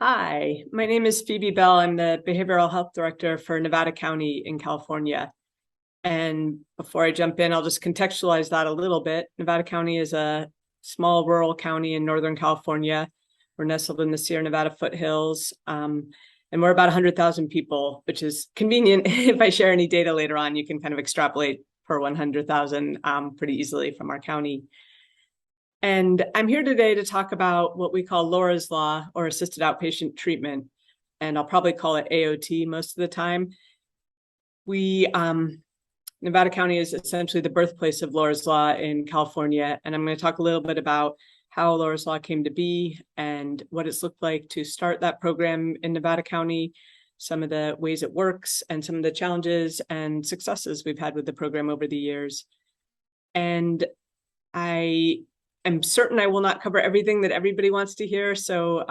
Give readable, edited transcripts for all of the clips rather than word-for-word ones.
Hi, my name is Phebe Bell. I'm the Behavioral Health Director for Nevada County in California. And before I jump in, I'll just contextualize that a little bit. Nevada County is a small rural county in Northern California. We're nestled in the Sierra Nevada foothills. And we're about 100,000 people, which is convenient. If I share any data later on, you can kind of extrapolate per 100,000 pretty easily from our county. And I'm here today to talk about what we call Laura's Law, or assisted outpatient treatment. And I'll probably call it AOT most of the time. Nevada County is essentially the birthplace of Laura's Law in California. And I'm going to talk a little bit about how Laura's Law came to be and what it's looked like to start that program in Nevada County, some of the ways it works, and some of the challenges and successes we've had with the program over the years. And I'm certain I will not cover everything that everybody wants to hear. So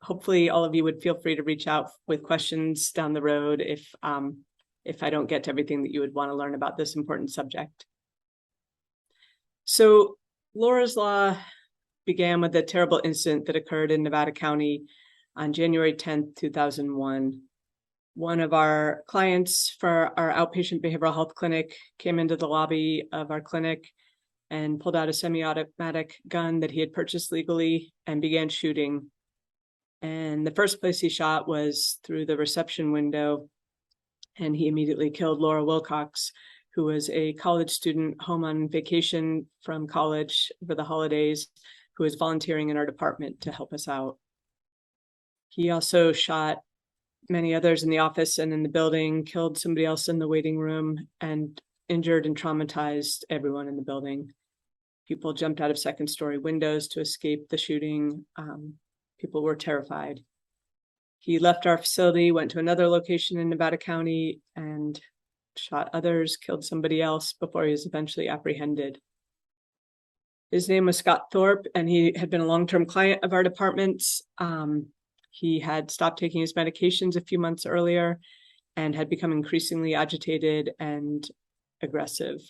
hopefully all of you would feel free to reach out with questions down the road if I don't get to everything that you would want to learn about this important subject. So Laura's Law began with a terrible incident that occurred in Nevada County on January 10th, 2001. One of our clients for our outpatient behavioral health clinic came into the lobby of our clinic and pulled out a semi-automatic gun that he had purchased legally and began shooting. And the first place he shot was through the reception window, and he immediately killed Laura Wilcox, who was a college student home on vacation from college for the holidays, who was volunteering in our department to help us out. He also shot many others in the office and in the building, killed somebody else in the waiting room, and injured and traumatized everyone in the building. People jumped out of second-story windows to escape the shooting. People were terrified. He left our facility, went to another location in Nevada County, and shot others, killed somebody else before he was eventually apprehended. His name was Scott Thorpe, and he had been a long-term client of our department's. He had stopped taking his medications a few months earlier and had become increasingly agitated and aggressive.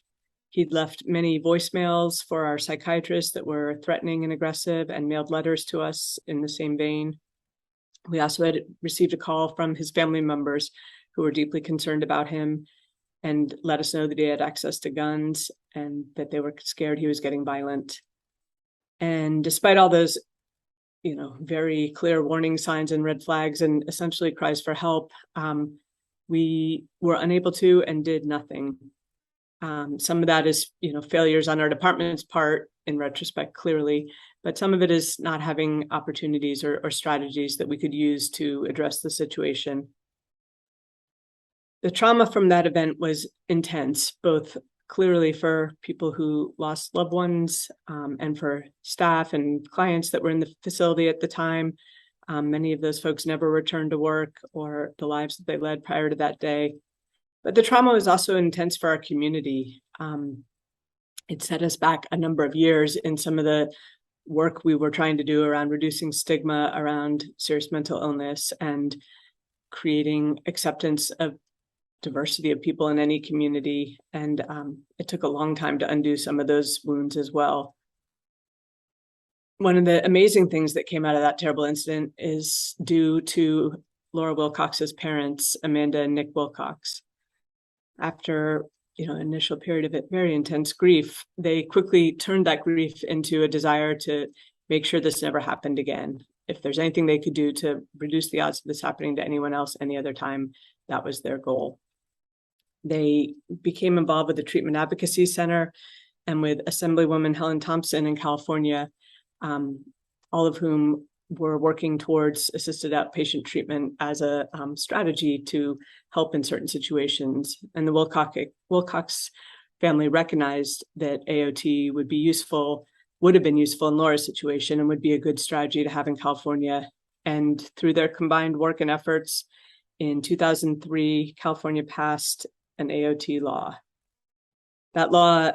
He'd left many voicemails for our psychiatrists that were threatening and aggressive, and mailed letters to us in the same vein. We also had received a call from his family members who were deeply concerned about him and let us know that he had access to guns and that they were scared he was getting violent. And despite all those, very clear warning signs and red flags and essentially cries for help, we were unable to and did nothing. Some of that is, failures on our department's part in retrospect, clearly, but some of it is not having opportunities or strategies that we could use to address the situation. The trauma from that event was intense, both clearly for people who lost loved ones and for staff and clients that were in the facility at the time. Many of those folks never returned to work or the lives that they led prior to that day. But the trauma was also intense for our community. It set us back a number of years in some of the work we were trying to do around reducing stigma around serious mental illness and creating acceptance of diversity of people in any community. And it took a long time to undo some of those wounds as well. One of the amazing things that came out of that terrible incident is due to Laura Wilcox's parents, Amanda and Nick Wilcox. After initial period of very intense grief, they quickly turned that grief into a desire to make sure this never happened again. If there's anything they could do to reduce the odds of this happening to anyone else any other time, that was their goal. They became involved with the Treatment Advocacy Center and with Assemblywoman Helen Thompson in California, all of whom were working towards assisted outpatient treatment as a strategy to help in certain situations. And the Wilcox family recognized that AOT would have been useful in Laura's situation and would be a good strategy to have in California. And through their combined work and efforts, in 2003, California passed an AOT law. That law,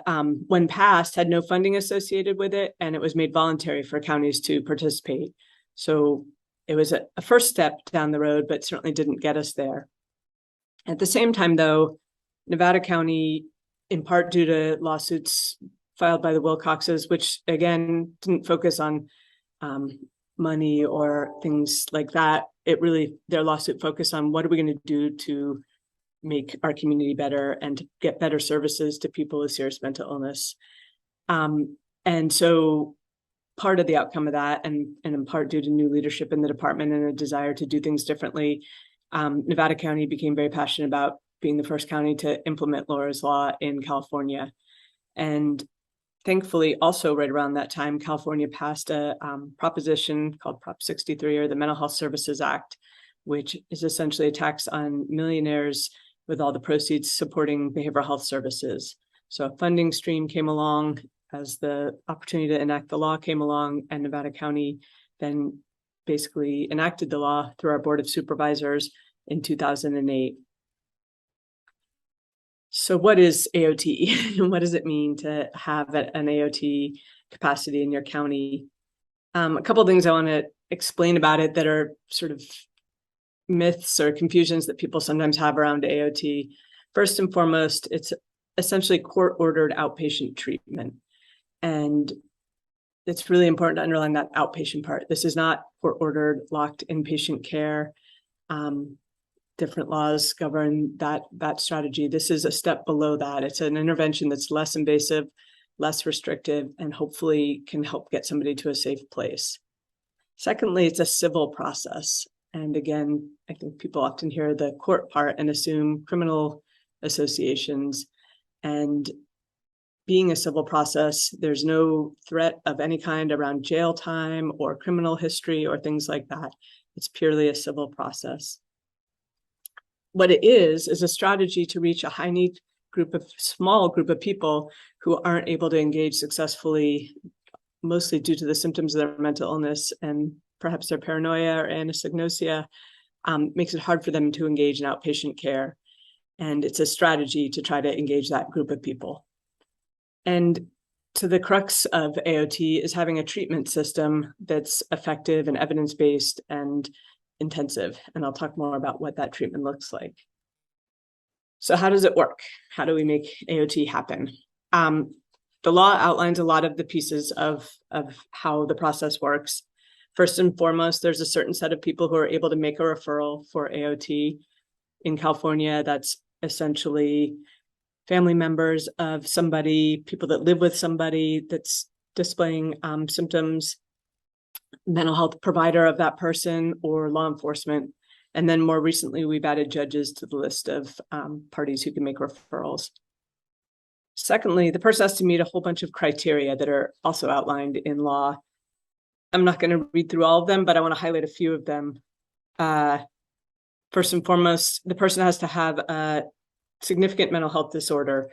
when passed, had no funding associated with it, and it was made voluntary for counties to participate. So it was a first step down the road, but certainly didn't get us there. At the same time, though, Nevada County, in part due to lawsuits filed by the Wilcoxes, which again didn't focus on money or things like that. Their lawsuit focused on what are we going to do to make our community better and to get better services to people with serious mental illness. And so part of the outcome of that, and in part due to new leadership in the department and a desire to do things differently, Nevada County became very passionate about being the first county to implement Laura's Law in California. And thankfully, also right around that time, California passed a proposition called Prop 63, or the Mental Health Services Act, which is essentially a tax on millionaires with all the proceeds supporting behavioral health services. So a funding stream came along as the opportunity to enact the law came along, and Nevada County then basically enacted the law through our Board of Supervisors in 2008. So what is AOT and what does it mean to have an AOT capacity in your county? A couple of things I want to explain about it that are sort of myths or confusions that people sometimes have around AOT. First and foremost, it's essentially court-ordered outpatient treatment. And it's really important to underline that outpatient part. This is not court-ordered, locked inpatient care. Different laws govern that strategy. This is a step below that. It's an intervention that's less invasive, less restrictive, and hopefully can help get somebody to a safe place. Secondly, it's a civil process. And again, I think people often hear the court part and assume criminal associations. And being a civil process, there's no threat of any kind around jail time or criminal history or things like that. It's purely a civil process. What it is a strategy to reach a high-need small group of people who aren't able to engage successfully, mostly due to the symptoms of their mental illness and perhaps their paranoia or anosognosia, makes it hard for them to engage in outpatient care. And it's a strategy to try to engage that group of people. And to the crux of AOT is having a treatment system that's effective and evidence-based and intensive. And I'll talk more about what that treatment looks like. So how does it work? How do we make AOT happen? The law outlines a lot of the pieces of how the process works. First and foremost, there's a certain set of people who are able to make a referral for AOT. In California, that's essentially family members of somebody, people that live with somebody that's displaying symptoms, mental health provider of that person, or law enforcement. And then more recently, we've added judges to the list of parties who can make referrals. Secondly, the person has to meet a whole bunch of criteria that are also outlined in law. I'm not going to read through all of them, but I want to highlight a few of them. First and foremost, the person has to have a significant mental health disorder.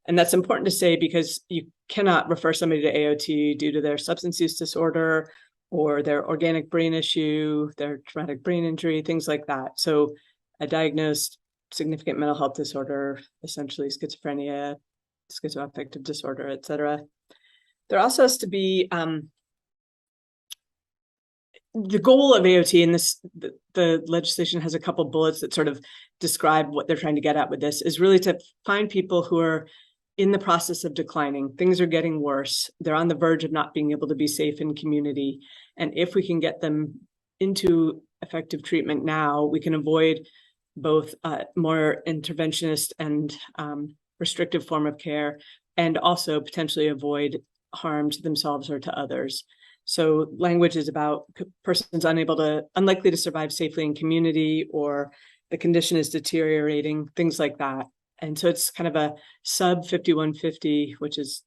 And that's important to say because you cannot refer somebody to AOT due to their substance use disorder or their organic brain issue, their traumatic brain injury, things like that. So a diagnosed significant mental health disorder, essentially schizophrenia, schizoaffective disorder, et cetera. There also has to be the goal of AOT, and the legislation has a couple bullets that sort of describe what they're trying to get at with this, is really to find people who are in the process of declining. Things are getting worse. They're on the verge of not being able to be safe in community. And if we can get them into effective treatment now, we can avoid both more interventionist and restrictive form of care, and also potentially avoid harm to themselves or to others. So language is about persons unlikely to survive safely in community, or the condition is deteriorating, things like that. And so it's kind of a sub 5150, which is,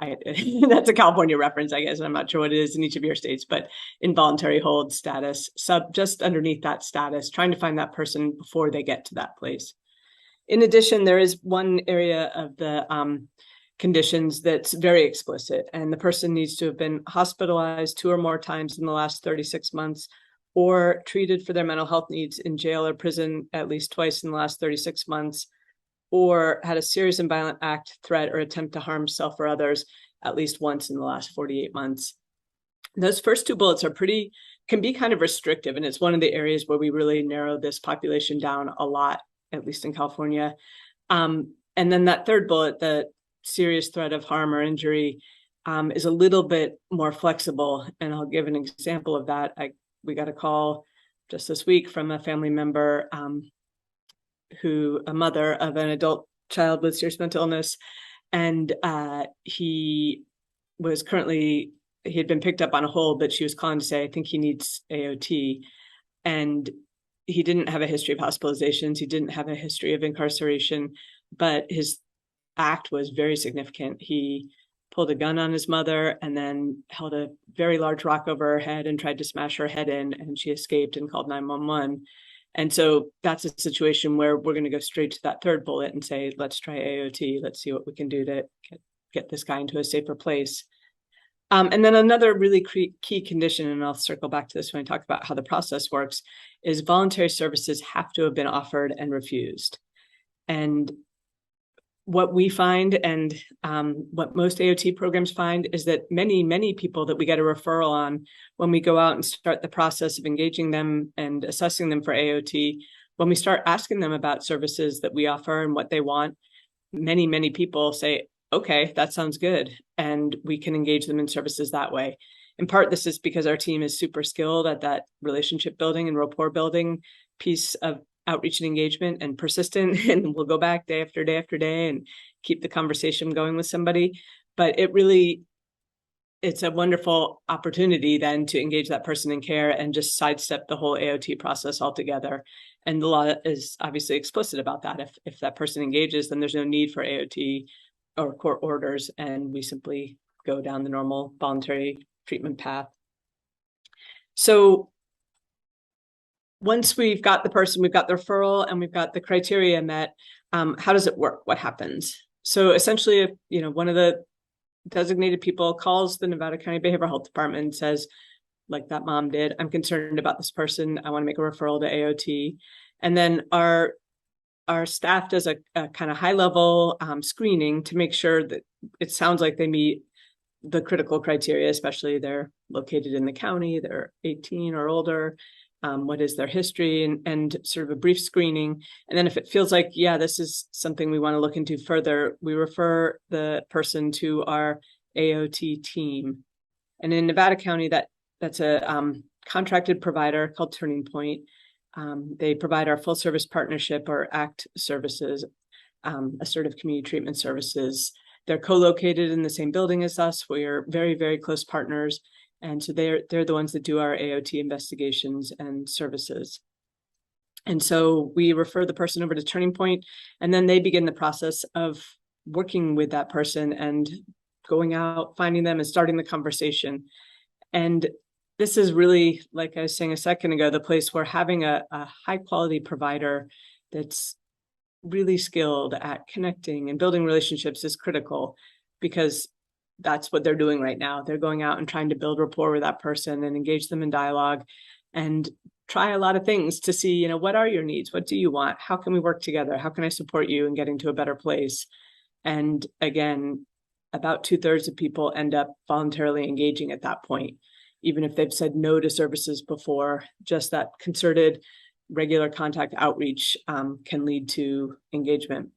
that's a California reference, I guess. I'm not sure what it is in each of your states, but involuntary hold status, just underneath that status, trying to find that person before they get to that place. In addition, there is one area of the conditions that's very explicit, and the person needs to have been hospitalized 2 or more times in the last 36 months, or treated for their mental health needs in jail or prison at least twice in the last 36 months, or had a serious and violent act, threat, or attempt to harm self or others at least once in the last 48 months. Those first 2 bullets can be kind of restrictive, and it's one of the areas where we really narrow this population down a lot, at least in California. And then that third bullet, the serious threat of harm or injury, is a little bit more flexible. And I'll give an example of that. We got a call just this week from a family member a mother of an adult child with serious mental illness. And he had been picked up on a hold, but she was calling to say, I think he needs AOT. And he didn't have a history of hospitalizations. He didn't have a history of incarceration, but his act was very significant. He pulled a gun on his mother and then held a very large rock over her head and tried to smash her head in, and she escaped and called 911. And so that's a situation where we're going to go straight to that third bullet and say, let's try AOT. Let's see what we can do to get this guy into a safer place. And then another really key condition, and I'll circle back to this when I talk about how the process works, is voluntary services have to have been offered and refused. And what we find, and what most AOT programs find, is that many people that we get a referral on, when we go out and start the process of engaging them and assessing them for AOT, when we start asking them about services that we offer and what they want, many people say, okay, that sounds good. And we can engage them in services that way. In part, this is because our team is super skilled at that relationship building and rapport building piece of outreach and engagement, and persistent, and we'll go back day after day after day and keep the conversation going with somebody. But it's a wonderful opportunity then to engage that person in care and just sidestep the whole AOT process altogether. And the law is obviously explicit about that. If that person engages, then there's no need for AOT or court orders, and we simply go down the normal voluntary treatment path. So once we've got the person, we've got the referral, and we've got the criteria met, how does it work? What happens? So essentially, if one of the designated people calls the Nevada County Behavioral Health Department and says, like that mom did, I'm concerned about this person, I want to make a referral to AOT. And then our staff does a kind of high-level screening to make sure that it sounds like they meet the critical criteria, especially they're located in the county, they're 18 or older, what is their history, and sort of a brief screening. And then if it feels like, yeah, this is something we want to look into further, we refer the person to our AOT team. And in Nevada County, that's a contracted provider called Turning Point. They provide our full service partnership, or ACT services, assertive community treatment services. They're co-located in the same building as us. We're very, very close partners. And so they're the ones that do our AOT investigations and services. And so we refer the person over to Turning Point, and then they begin the process of working with that person and going out, finding them, and starting the conversation. And this is really, like I was saying a second ago, the place where having a high quality provider that's really skilled at connecting and building relationships is critical, because that's what they're doing right now. They're going out and trying to build rapport with that person and engage them in dialogue and try a lot of things to see, what are your needs? What do you want? How can we work together? How can I support you in getting to a better place? And again, about 2/3 of people end up voluntarily engaging at that point, even if they've said no to services before. Just that concerted, regular contact outreach can lead to engagement.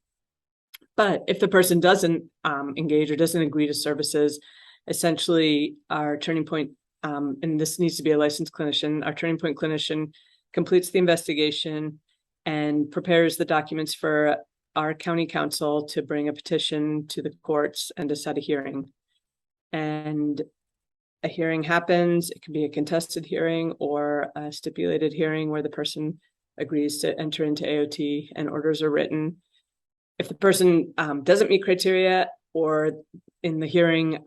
But if the person doesn't engage or doesn't agree to services, essentially our Turning Point, and this needs to be a licensed clinician, our Turning Point clinician completes the investigation and prepares the documents for our county council to bring a petition to the courts and to set a hearing. And a hearing happens. It can be a contested hearing or a stipulated hearing where the person agrees to enter into AOT and orders are written. If the person doesn't meet criteria, or in the hearing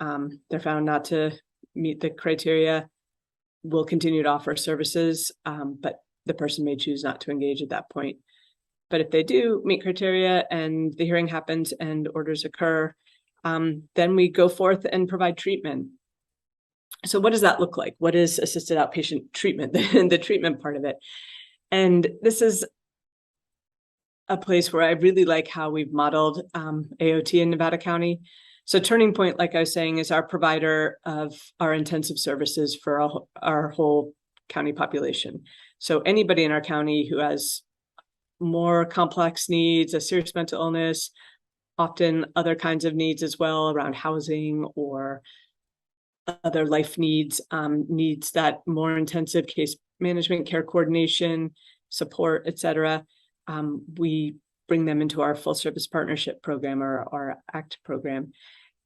they're found not to meet the criteria, we'll continue to offer services, but the person may choose not to engage at that point. But if they do meet criteria and the hearing happens and orders occur, then we go forth and provide treatment. So what does that look like? What is assisted outpatient treatment, the treatment part of it? And this is a place where I really like how we've modeled AOT in Nevada County. So Turning Point, like I was saying, is our provider of our intensive services for our whole county population. So anybody in our county who has more complex needs, a serious mental illness, often other kinds of needs as well around housing or other life needs, needs that more intensive case management, care coordination, support, et cetera, we bring them into our full service partnership program or our ACT program.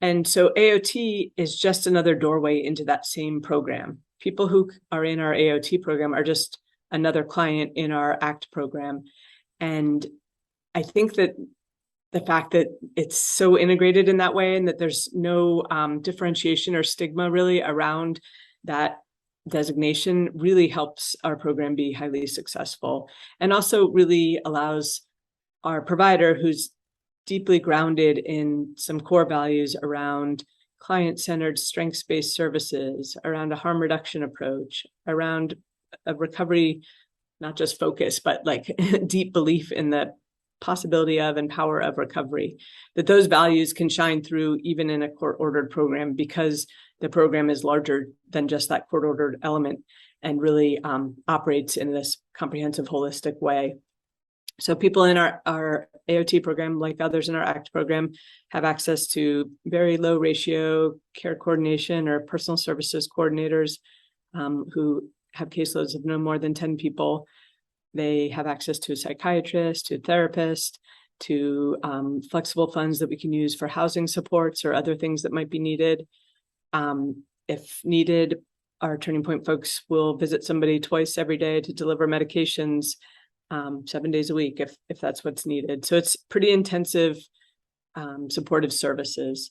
And so AOT is just another doorway into that same program. People who are in our AOT program are just another client in our ACT program. And I think that the fact that it's so integrated in that way and that there's no differentiation or stigma really around that designation really helps our program be highly successful, and also really allows our provider, who's deeply grounded in some core values around client-centered, strengths-based services, around a harm reduction approach, around a recovery, not just focus, but like deep belief in the possibility of and power of recovery, that those values can shine through even in a court-ordered program, because the program is larger than just that court-ordered element and really operates in this comprehensive, holistic way. So people in our AOT program, like others in our ACT program, have access to very low ratio care coordination or personal services coordinators who have caseloads of no more than 10 people. They have access to a psychiatrist, to a therapist, to flexible funds that we can use for housing supports or other things that might be needed. If needed, our Turning Point folks will visit somebody twice every day to deliver medications 7 days a week if that's what's needed. So it's pretty intensive supportive services.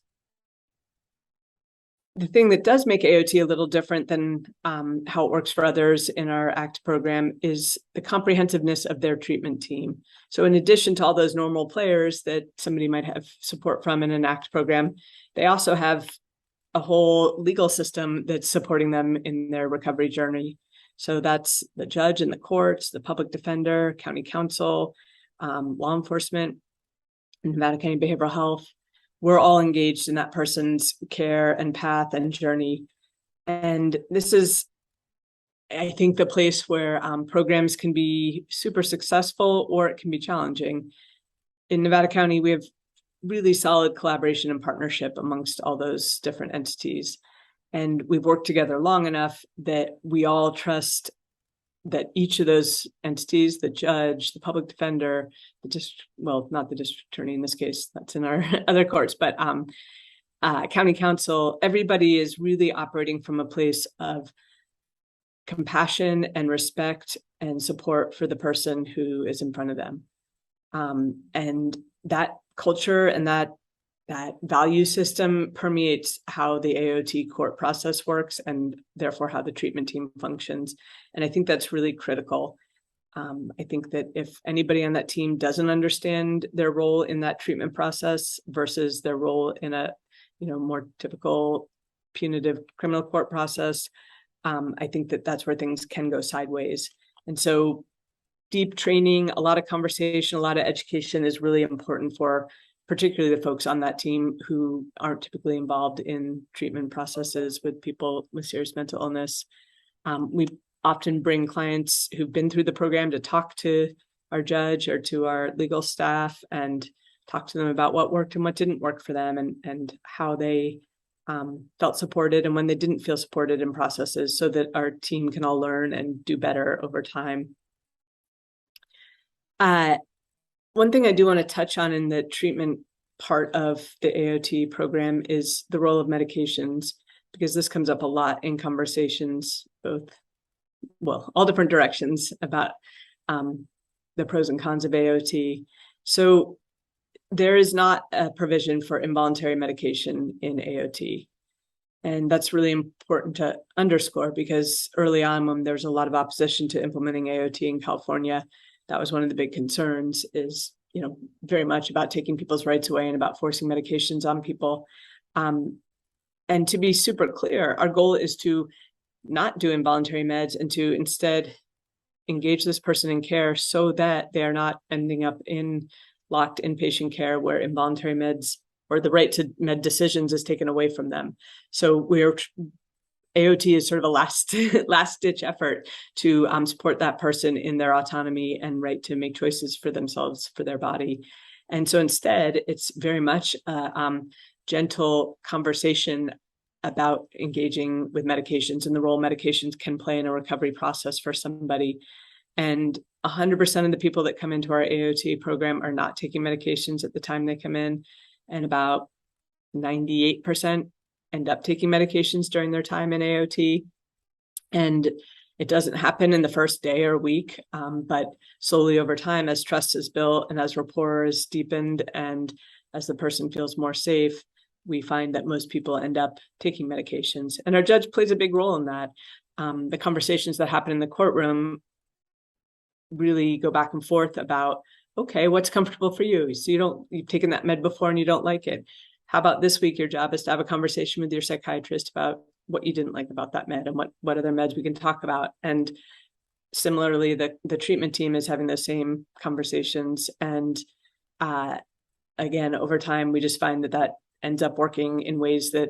The thing that does make AOT a little different than how it works for others in our ACT program is the comprehensiveness of their treatment team. So in addition to all those normal players that somebody might have support from in an ACT program, they also have a whole legal system that's supporting them in their recovery journey. So that's the judge in the courts, the public defender, county counsel, law enforcement, Nevada County Behavioral Health. We're all engaged in that person's care and path and journey. And this is, I think, the place where programs can be super successful or it can be challenging. In Nevada County, we have really solid collaboration and partnership amongst all those different entities. And we've worked together long enough that we all trust that each of those entities, the judge, the public defender, the district, well, not the district attorney in this case, that's in our other courts, but county council, everybody is really operating from a place of compassion and respect and support for the person who is in front of them. And that culture and that value system permeates how the AOT court process works and therefore how the treatment team functions. And I think that's really critical. I think that if anybody on that team doesn't understand their role in that treatment process versus their role in a more typical punitive criminal court process, I think that that's where things can go sideways. And so deep training, a lot of conversation, a lot of education is really important for particularly the folks on that team who aren't typically involved in treatment processes with people with serious mental illness. We often bring clients who've been through the program to talk to our judge or to our legal staff and talk to them about what worked and what didn't work for them, and how they felt supported and when they didn't feel supported in processes, so that our team can all learn and do better over time. One thing I do want to touch on in the treatment part of the AOT program is the role of medications, because this comes up a lot in conversations, all different directions about the pros and cons of AOT. So there is not a provision for involuntary medication in AOT. And that's really important to underscore, because early on, when there's a lot of opposition to implementing AOT in California, that was one of the big concerns, is, very much about taking people's rights away and about forcing medications on people. And to be super clear, our goal is to not do involuntary meds and to instead engage this person in care so that they are not ending up in locked inpatient care where involuntary meds or the right to med decisions is taken away from them. So AOT is sort of a last ditch effort to support that person in their autonomy and right to make choices for themselves, for their body. And so instead, it's very much a gentle conversation about engaging with medications and the role medications can play in a recovery process for somebody. And 100% of the people that come into our AOT program are not taking medications at the time they come in. And about 98% end up taking medications during their time in AOT. And it doesn't happen in the first day or week, but slowly over time, as trust is built and as rapport is deepened and as the person feels more safe, we find that most people end up taking medications. And our judge plays a big role in that. The conversations that happen in the courtroom really go back and forth about, okay, what's comfortable for you? So you've taken that med before and you don't like it. How about this week, your job is to have a conversation with your psychiatrist about what you didn't like about that med and what other meds we can talk about. And similarly, the treatment team is having the same conversations. And again, over time, we just find that ends up working in ways that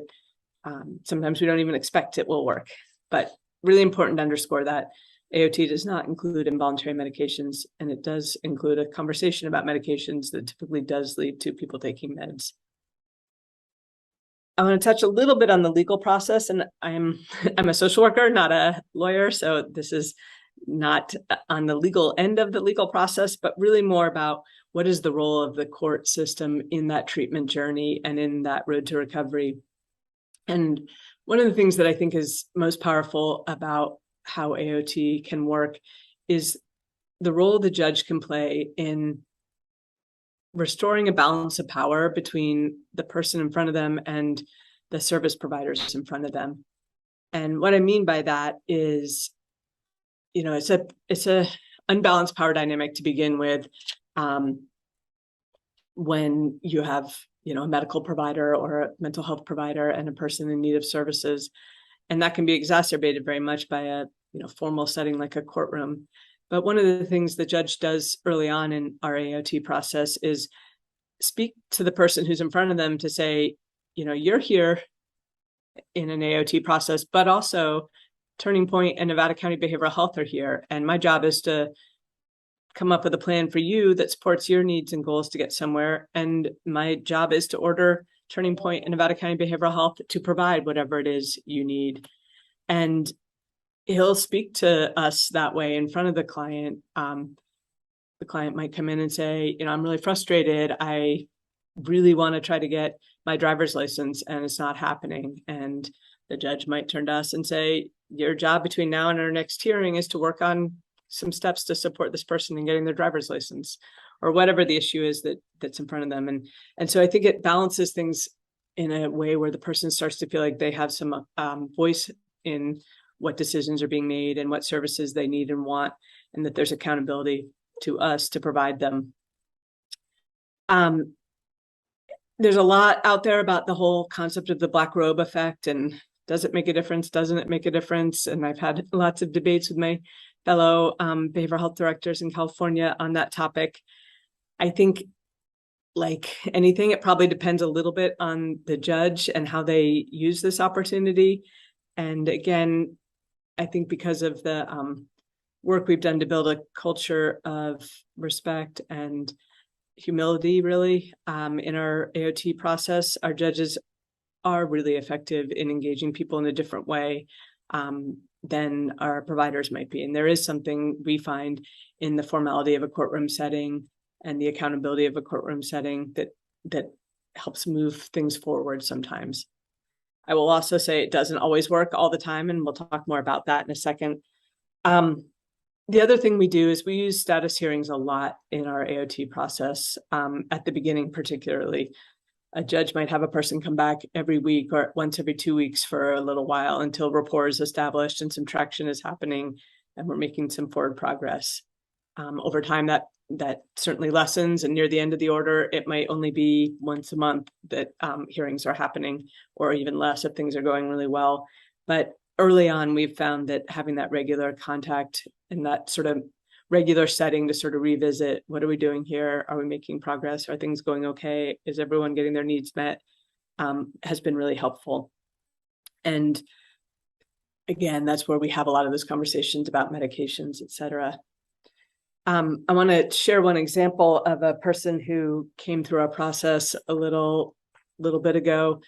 sometimes we don't even expect it will work. But really important to underscore that AOT does not include involuntary medications, and it does include a conversation about medications that typically does lead to people taking meds. I want to touch a little bit on the legal process, and I'm a social worker, not a lawyer, so this is not on the legal end of the legal process, but really more about what is the role of the court system in that treatment journey and in that road to recovery. And one of the things that I think is most powerful about how AOT can work is the role the judge can play in restoring a balance of power between the person in front of them and the service providers in front of them. And what I mean by that is, it's a unbalanced power dynamic to begin with. When you have, a medical provider or a mental health provider and a person in need of services, and that can be exacerbated very much by a formal setting like a courtroom. But one of the things the judge does early on in our AOT process is speak to the person who's in front of them to say, you're here in an AOT process, but also Turning Point and Nevada County Behavioral Health are here. And my job is to come up with a plan for you that supports your needs and goals to get somewhere. And my job is to order Turning Point and Nevada County Behavioral Health to provide whatever it is you need. And he'll speak to us that way in front of the client. The client might come in and say, I'm really frustrated. I really want to try to get my driver's license and it's not happening. And the judge might turn to us and say, your job between now and our next hearing is to work on some steps to support this person in getting their driver's license, or whatever the issue is that's in front of them. And so I think it balances things in a way where the person starts to feel like they have some voice in what decisions are being made and what services they need and want, and that there's accountability to us to provide them. There's a lot out there about the whole concept of the black robe effect, and does it make a difference? Doesn't it make a difference? And I've had lots of debates with my fellow behavioral health directors in California on that topic. I think, like anything, it probably depends a little bit on the judge and how they use this opportunity. And again, I think because of the work we've done to build a culture of respect and humility, really, in our AOT process, our judges are really effective in engaging people in a different way than our providers might be. And there is something we find in the formality of a courtroom setting and the accountability of a courtroom setting that helps move things forward sometimes. I will also say it doesn't always work all the time, and we'll talk more about that in a second. The other thing we do is we use status hearings a lot in our AOT process, at the beginning particularly. A judge might have a person come back every week or once every 2 weeks for a little while until rapport is established and some traction is happening and we're making some forward progress. Over time, that certainly lessens, and near the end of the order, it might only be once a month that hearings are happening, or even less if things are going really well. But early on, we've found that having that regular contact in that sort of regular setting to sort of revisit, what are we doing here? Are we making progress? Are things going okay? Is everyone getting their needs met? Has been really helpful. And again, that's where we have a lot of those conversations about medications, et cetera. I want to share one example of a person who came through our process a little bit ago.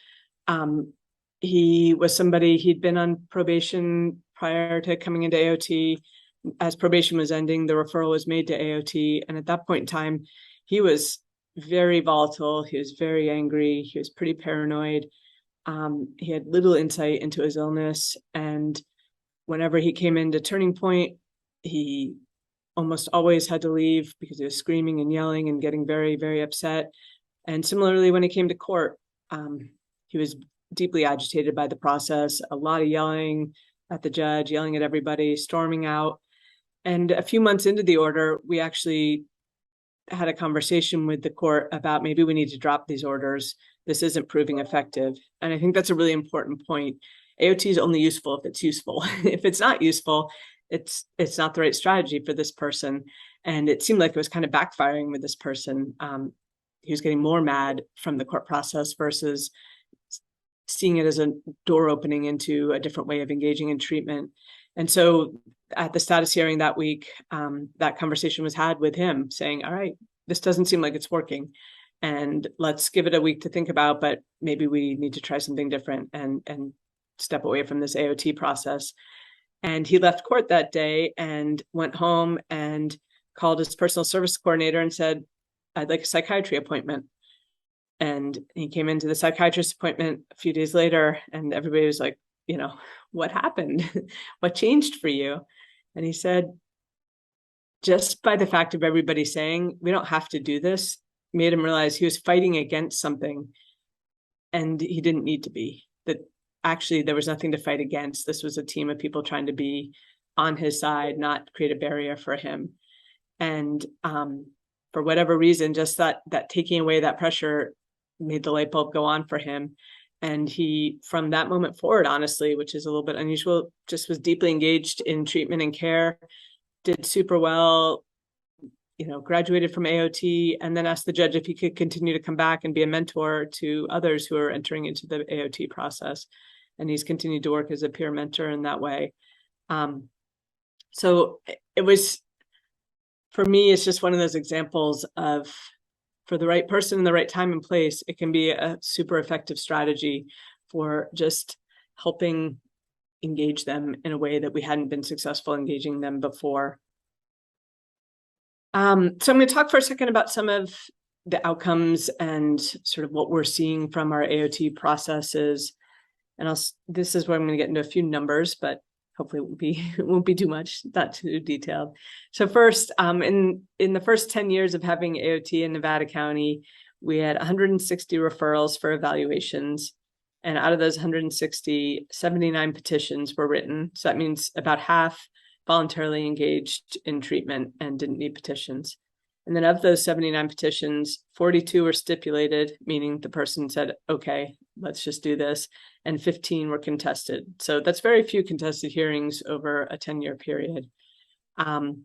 He was somebody, he'd been on probation prior to coming into AOT. As probation was ending, the referral was made to AOT. And at that point in time, he was very volatile. He was very angry. He was pretty paranoid. He had little insight into his illness. And whenever he came into Turning Point, he almost always had to leave because he was screaming and yelling and getting very, very upset. And similarly, when he came to court, he was deeply agitated by the process, a lot of yelling at the judge, yelling at everybody, storming out. And a few months into the order, we actually had a conversation with the court about maybe we need to drop these orders. This isn't proving effective. And I think that's a really important point. AOT is only useful if it's useful. If it's not useful, it's not the right strategy for this person. And it seemed like it was kind of backfiring with this person. He was getting more mad from the court process versus seeing it as a door opening into a different way of engaging in treatment. And so at the status hearing that week, that conversation was had with him saying, all right, this doesn't seem like it's working. And let's give it a week to think about, but maybe we need to try something different and step away from this AOT process. And he left court that day and went home and called his personal service coordinator and said, I'd like a psychiatry appointment. And he came into the psychiatrist appointment a few days later, and everybody was like, what happened? What changed for you? And he said, just by the fact of everybody saying, we don't have to do this, made him realize he was fighting against something and he didn't need to be. That actually there was nothing to fight against. This was a team of people trying to be on his side, not create a barrier for him. And for whatever reason, just that taking away that pressure made the light bulb go on for him. And he, from that moment forward, honestly, which is a little bit unusual, just was deeply engaged in treatment and care, did super well, graduated from AOT, and then asked the judge if he could continue to come back and be a mentor to others who are entering into the AOT process. And he's continued to work as a peer mentor in that way. So it was, for me, it's just one of those examples of, for the right person in the right time and place, it can be a super effective strategy for just helping engage them in a way that we hadn't been successful engaging them before. So I'm going to talk for a second about some of the outcomes and sort of what we're seeing from our AOT processes. And this is where I'm going to get into a few numbers, but hopefully it won't be too much, not too detailed. So first, in the first 10 years of having AOT in Nevada County, we had 160 referrals for evaluations. And out of those 160, 79 petitions were written. So that means about half voluntarily engaged in treatment and didn't need petitions. And then of those 79 petitions, 42 were stipulated, meaning the person said, okay, let's just do this. And 15 were contested. So that's very few contested hearings over a 10-year period. And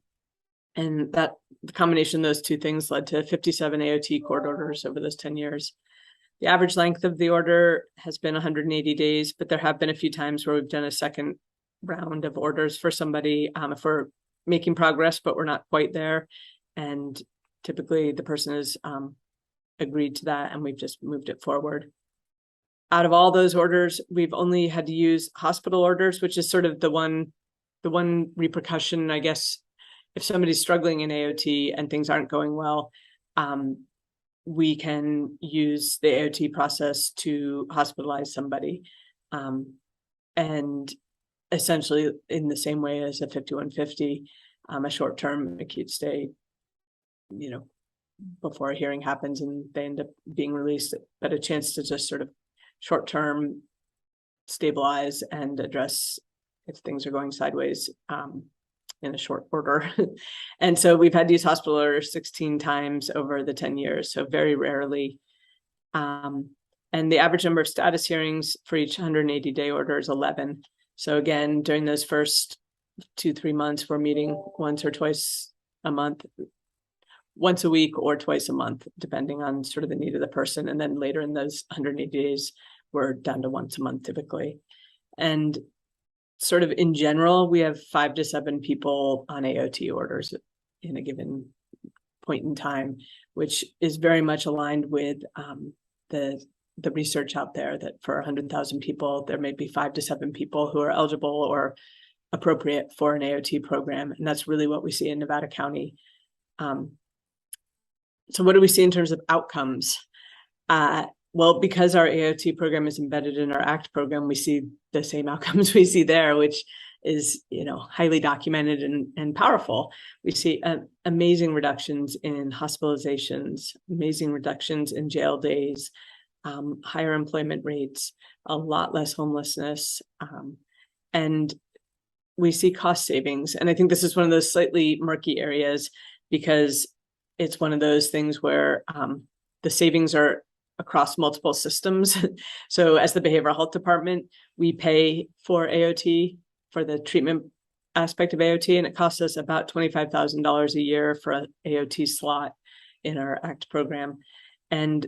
that the combination of those two things led to 57 AOT court orders over those 10 years. The average length of the order has been 180 days, but there have been a few times where we've done a second round of orders for somebody if we're making progress, but we're not quite there. And typically the person has agreed to that and we've just moved it forward. Out of all those orders, we've only had to use hospital orders, which is sort of the one repercussion, I guess, if somebody's struggling in AOT and things aren't going well, we can use the AOT process to hospitalize somebody. And essentially in the same way as a 5150, a short-term acute stay, before a hearing happens and they end up being released, but a chance to just sort of short-term stabilize and address if things are going sideways in a short order. And so we've had to use hospital orders 16 times over the 10 years, so very rarely. And the average number of status hearings for each 180-day order is 11. So again, during those first 2-3 months, we're meeting once or twice a month, once a week or twice a month, depending on sort of the need of the person. And then later in those 180 days, we're down to once a month typically. And sort of in general, we have 5 to 7 people on AOT orders in a given point in time, which is very much aligned with the the research out there that for 100,000 people, there may be 5 to 7 people who are eligible or appropriate for an AOT program. And that's really what we see in Nevada County. So what do we see in terms of outcomes? Well, because our AOT program is embedded in our ACT program, we see the same outcomes we see there, which is, highly documented and powerful. We see amazing reductions in hospitalizations, amazing reductions in jail days, higher employment rates, a lot less homelessness, and we see cost savings. And I think this is one of those slightly murky areas because it's one of those things where the savings are across multiple systems. So as the behavioral health department, we pay for AOT, for the treatment aspect of AOT, and it costs us about $25,000 a year for an AOT slot in our ACT program. And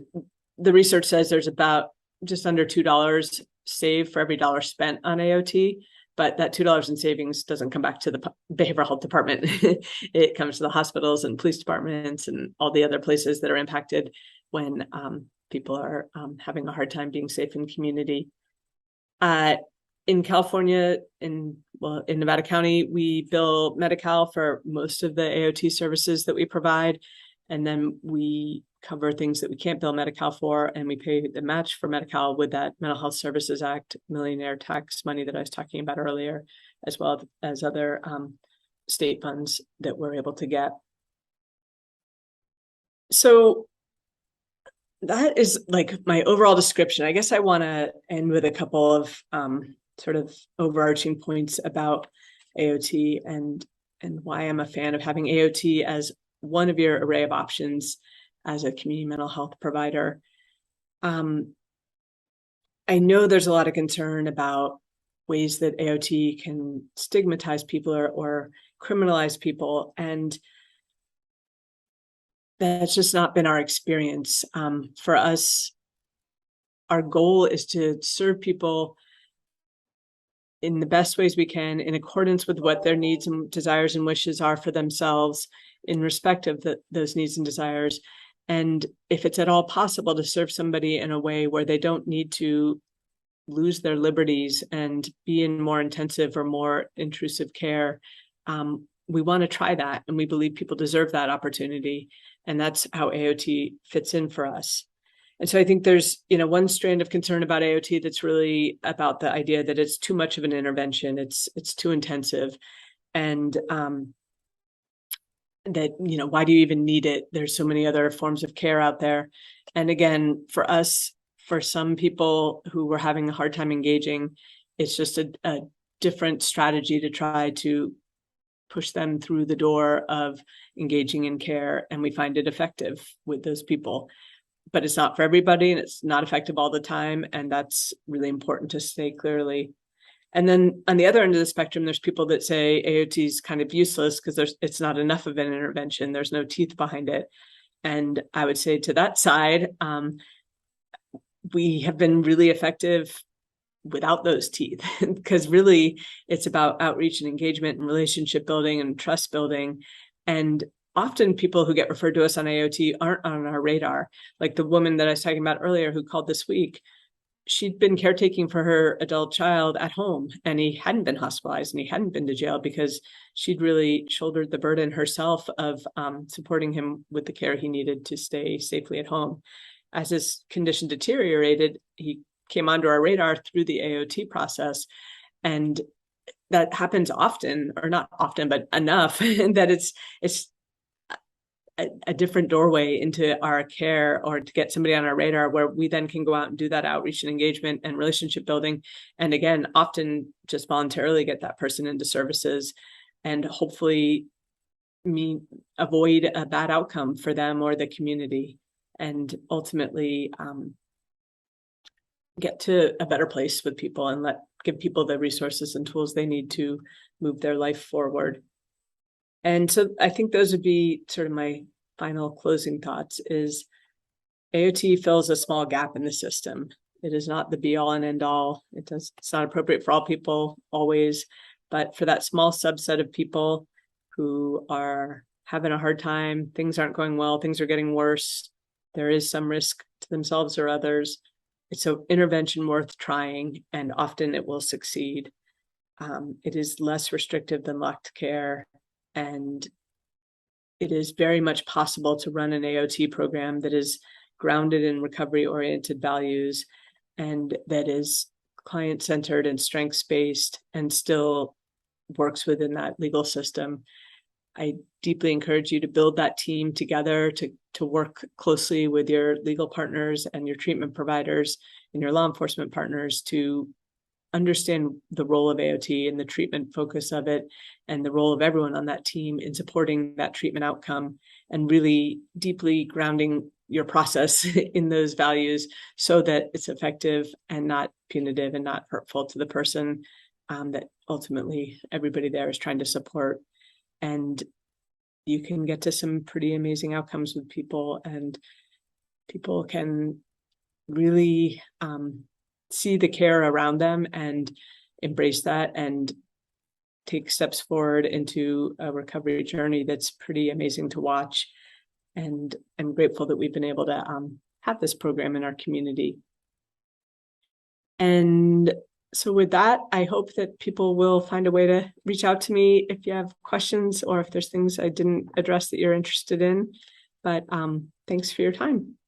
the research says there's about just under $2 saved for every dollar spent on AOT, but that $2 in savings doesn't come back to the behavioral health department. It comes to the hospitals and police departments and all the other places that are impacted when people are having a hard time being safe in community. In California, in Nevada County, we bill Medi-Cal for most of the AOT services that we provide. And then we cover things that we can't bill Medi-Cal for, and we pay the match for Medi-Cal with that Mental Health Services Act millionaire tax money that I was talking about earlier, as well as other state funds that we're able to get. So that is like my overall description. I guess I want to end with a couple of sort of overarching points about AOT and why I'm a fan of having AOT as one of your array of options as a community mental health provider. I know there's a lot of concern about ways that AOT can stigmatize people or criminalize people, and that's just not been our experience. For us, our goal is to serve people in the best ways we can, in accordance with what their needs and desires and wishes are for themselves, in respect of those needs and desires. And if it's at all possible to serve somebody in a way where they don't need to lose their liberties and be in more intensive or more intrusive care, we want to try that. And we believe people deserve that opportunity. And that's how AOT fits in for us. And so I think there's, one strand of concern about AOT that's really about the idea that it's too much of an intervention. It's too intensive. And that, why do you even need it? There's so many other forms of care out there. And again, for us, for some people who were having a hard time engaging, it's just a different strategy to try to push them through the door of engaging in care. And we find it effective with those people. But it's not for everybody, and it's not effective all the time. And that's really important to say clearly. And then on the other end of the spectrum, there's people that say AOT is kind of useless because it's not enough of an intervention. There's no teeth behind it. And I would say to that side, we have been really effective without those teeth, because really it's about outreach and engagement and relationship building and trust building. And often people who get referred to us on AOT aren't on our radar. Like the woman that I was talking about earlier who called this week, she'd been caretaking for her adult child at home, and he hadn't been hospitalized and he hadn't been to jail because she'd really shouldered the burden herself of supporting him with the care he needed to stay safely at home. As his condition deteriorated, he came onto our radar through the AOT process. And that happens often, or not often, but enough that it's a different doorway into our care, or to get somebody on our radar where we then can go out and do that outreach and engagement and relationship building. And again, often just voluntarily get that person into services and hopefully avoid a bad outcome for them or the community, and ultimately get to a better place with people and give people the resources and tools they need to move their life forward. And so I think those would be sort of my final closing thoughts. Is AOT fills a small gap in the system. It is not the be all and end all. It's not appropriate for all people always, but for that small subset of people who are having a hard time, things aren't going well, things are getting worse, there is some risk to themselves or others, it's an intervention worth trying, and often it will succeed. It is less restrictive than locked care, and it is very much possible to run an AOT program that is grounded in recovery-oriented values and that is client-centered and strengths-based and still works within that legal system. I deeply encourage you to build that team together, to work closely with your legal partners and your treatment providers and your law enforcement partners to understand the role of AOT and the treatment focus of it, and the role of everyone on that team in supporting that treatment outcome, and really deeply grounding your process in those values so that it's effective and not punitive and not hurtful to the person that ultimately everybody there is trying to support. And you can get to some pretty amazing outcomes with people, and people can really see the care around them and embrace that and take steps forward into a recovery journey that's pretty amazing to watch. And I'm grateful that we've been able to have this program in our community. And so with that, I hope that people will find a way to reach out to me if you have questions or if there's things I didn't address that you're interested in. But thanks for your time.